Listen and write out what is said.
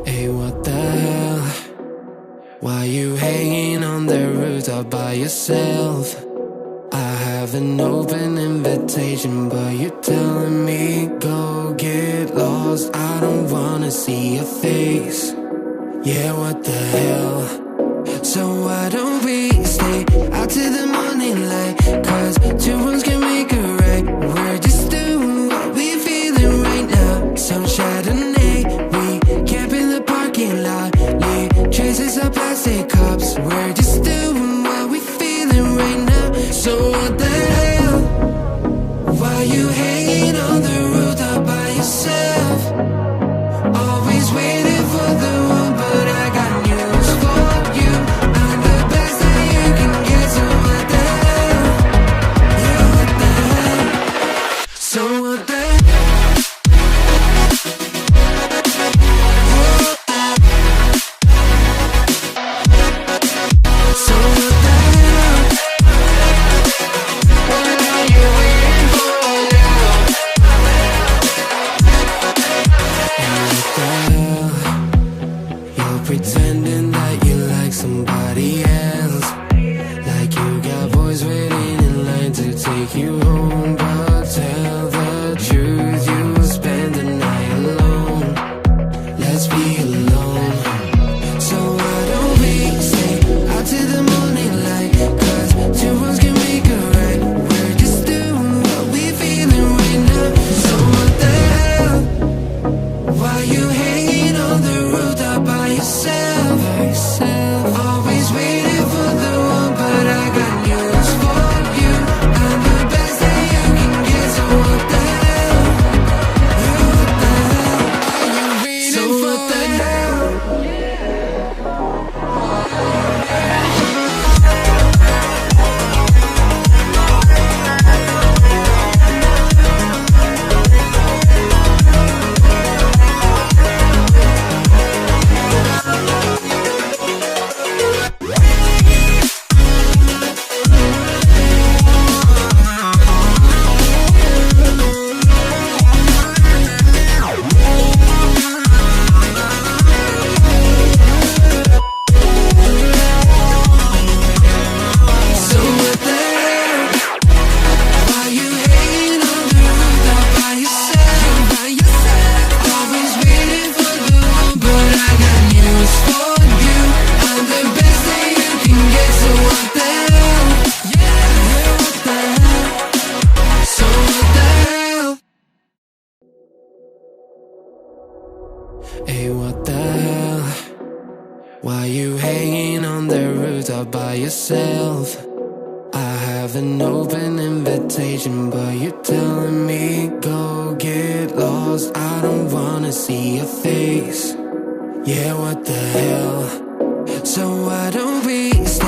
Hey, what the hell? Why you hanging on the rooftop by yourself? I have an open invitation, but you're telling me go get lost. I don't wanna see your face. Yeah, what the hell? So why don't we stay out till the morning light? Cause two wrongs can make a right. We're just doing what we feeling right now. Some Chardonnay, we camp in the parking lot. Leave traces of plastic cups. We're just doing what we feeling right now. So what the hell? Why you hanging on the rooftop by yourself? Always waiting for the one, but I got news for you. I'm the best that you can get, so what the hell? Yeah, what the hell? So what the hell? So what the hell? What are you waiting for now? And what the hell? You're pretending that you like somebody else, like you got boys waiting in line to take you home. But tell the truth, you'll spend the night alone. Let's be alone. So why don't we stay out till the morning light? Cause two wrongs can make a right. We're just doing what we feeling right now. So what the hell? Why you hanging on the rooftop by yourself? Always waiting for the one, but I got news for you. I'm the best that you can get, so what the hell? Yeah, what the hell? Are you waiting so for what the hell? So what the hell? Why you hanging on the rooftop by yourself? Always waiting for the one, but I got news for you. I'm the best that you can get, so what the hell? Yeah, what the hell? So what the hell? Hey, what the hell? Why you hanging on the rooftop by yourself? I have an open invitation, but you're telling me go get lost. I don't wanna see your face. Yeah, what the hell? So why don't we stay